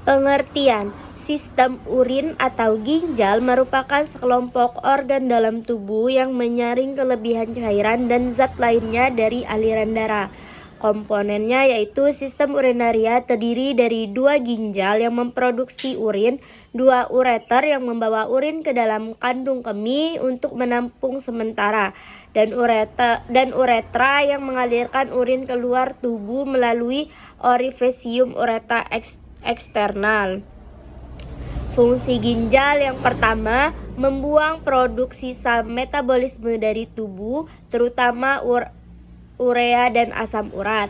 Pengertian: sistem urin atau ginjal merupakan sekelompok organ dalam tubuh yang menyaring kelebihan cairan dan zat lainnya dari aliran darah. Komponennya yaitu sistem urinaria terdiri dari 2 ginjal yang memproduksi urin, 2 ureter yang membawa urin ke dalam kandung kemih untuk menampung sementara, dan uretra yang mengalirkan urin keluar tubuh melalui orifisium uretra eksternal. Fungsi ginjal yang pertama, membuang produk sisa metabolisme dari tubuh, terutama urea dan asam urat.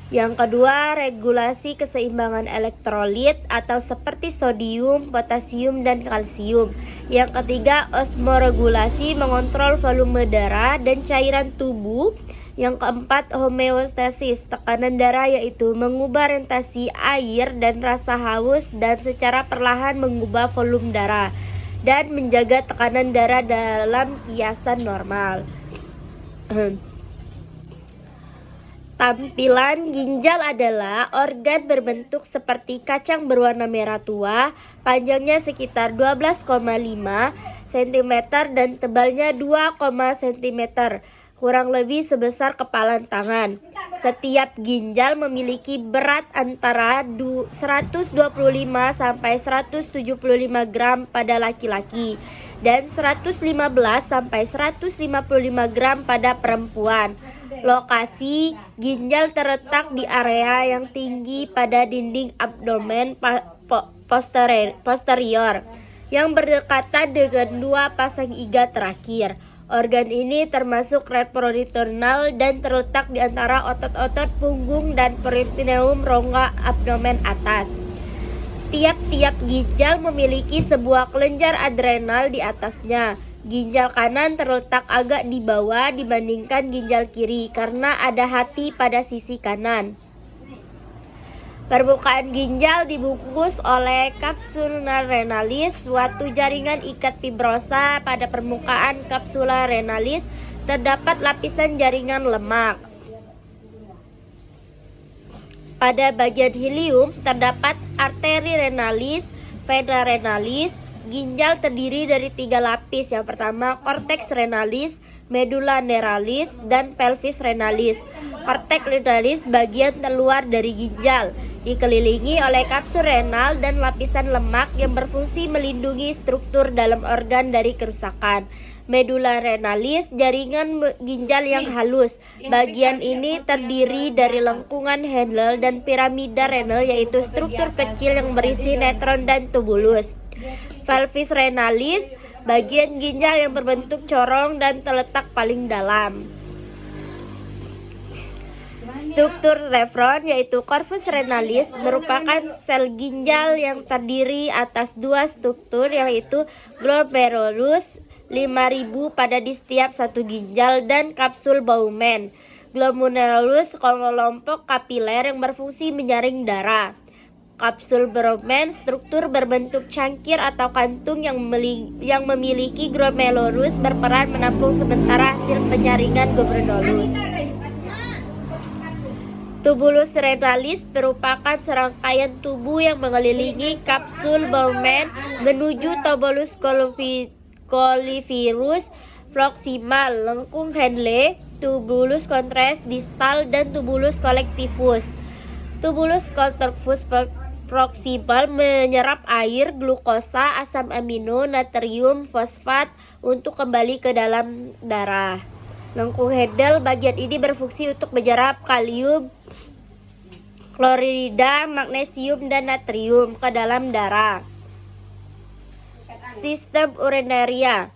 Yang kedua, regulasi keseimbangan elektrolit atau seperti sodium, potasium, dan kalsium. Yang ketiga, osmoregulasi mengontrol volume darah dan cairan tubuh. Yang keempat, homeostasis tekanan darah, yaitu mengubah orientasi air dan rasa haus dan secara perlahan mengubah volume darah dan menjaga tekanan darah dalam kiasan normal. Tampilan ginjal adalah organ berbentuk seperti kacang berwarna merah tua, panjangnya sekitar 12,5 cm dan tebalnya 2, cm, kurang lebih sebesar kepalan tangan. Setiap ginjal memiliki berat antara 125 sampai 175 gram pada laki-laki dan 115 sampai 155 gram pada perempuan. Lokasi ginjal terletak di area yang tinggi pada dinding abdomen posterior yang berdekatan dengan 2 pasang iga terakhir. Organ ini termasuk retroperitoneal dan terletak di antara otot-otot punggung dan peritoneum rongga abdomen atas. Tiap-tiap ginjal memiliki sebuah kelenjar adrenal di atasnya. Ginjal kanan terletak agak di bawah dibandingkan ginjal kiri karena ada hati pada sisi kanan. Permukaan ginjal dibungkus oleh capsula renalis, suatu jaringan ikat fibrosa. Pada permukaan capsula renalis terdapat lapisan jaringan lemak. Pada bagian hilium terdapat arteri renalis, vena renalis. Ginjal terdiri dari 3 lapis. Yang pertama, cortex renalis, medulla neuralis, dan pelvis renalis. Cortex renalis bagian terluar dari ginjal, dikelilingi oleh kapsul renal dan lapisan lemak yang berfungsi melindungi struktur dalam organ dari kerusakan. Medulla renalis, jaringan ginjal yang halus. Bagian ini terdiri dari lengkungan Handle dan piramida renal, yaitu struktur kecil yang berisi netron dan tubulus. Pelvis renalis, bagian ginjal yang berbentuk corong dan terletak paling dalam. Struktur nephron, yaitu corpus renalis, merupakan sel ginjal yang terdiri atas 2 struktur, yaitu glomerulus 5000 pada di setiap satu ginjal dan kapsul Bowman. Glomerulus kelompok kapiler yang berfungsi menyaring darah. Kapsul Bowman, struktur berbentuk cangkir atau kantung yang memiliki glomerulus berperan menampung sementara hasil penyaringan glomerulus. Tubulus renalis merupakan serangkaian tubuh yang mengelilingi kapsul Bowman menuju tubulus colivirus proximal, lengkung Handle, tubulus contrast distal, dan tubulus collectivus. Tubulus collectivus proximal menyerap air, glukosa, asam amino, natrium, fosfat untuk kembali ke dalam darah. Lengkung Handle, bagian ini berfungsi untuk menyerap kalium, klorida, magnesium, dan natrium ke dalam darah. Sistem urinaria.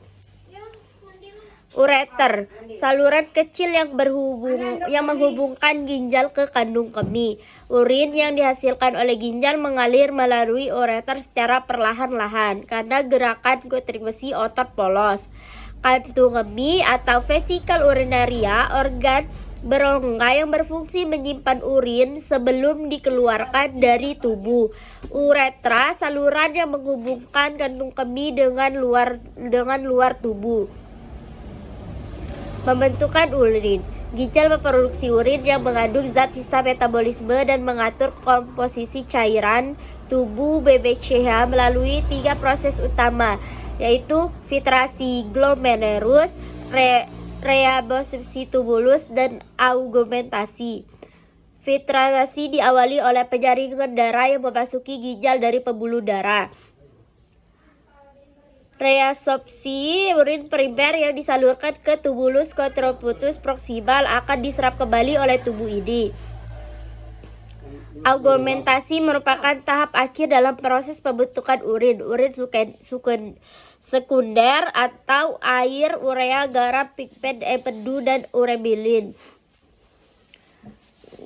Ureter, saluran kecil yang menghubungkan ginjal ke kandung kemih. Urin yang dihasilkan oleh ginjal mengalir melalui ureter secara perlahan-lahan karena gerakan kontraksi otot polos. Kandung kemih atau vesikel urinaria, organ berongga yang berfungsi menyimpan urin sebelum dikeluarkan dari tubuh. Uretra, saluran yang menghubungkan kandung kemih dengan luar tubuh. Pembentukan urin. Ginjal memproduksi urin yang mengandung zat sisa metabolisme dan mengatur komposisi cairan tubuh BBCH melalui 3 proses utama, yaitu filtrasi glomerulus, reabsorpsi tubulus, dan augmentasi. Filtrasi diawali oleh penyaringan darah yang memasuki ginjal dari pembuluh darah. Reabsorpsi urin primer yang disalurkan ke tubulus contraputus proximal akan diserap kembali oleh tubuh ini. Augmentasi merupakan tahap akhir dalam proses pembentukan urin sekunder atau air, urea, garam, pigmen, empedu, dan urebilin.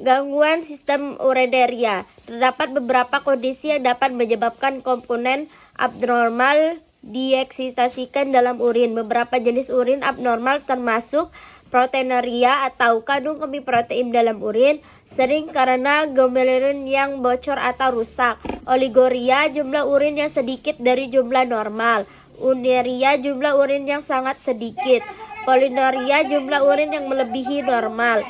Gangguan sistem urinaria. Terdapat beberapa kondisi yang dapat menyebabkan komponen abnormal dieksitasikan dalam urin. Beberapa jenis urin abnormal termasuk proteinuria atau kandung kemih protein dalam urin, sering karena glomerulin yang bocor atau rusak. Oliguria, jumlah urin yang sedikit dari jumlah normal. Unuria, jumlah urin yang sangat sedikit. Polinuria, jumlah urin yang melebihi normal.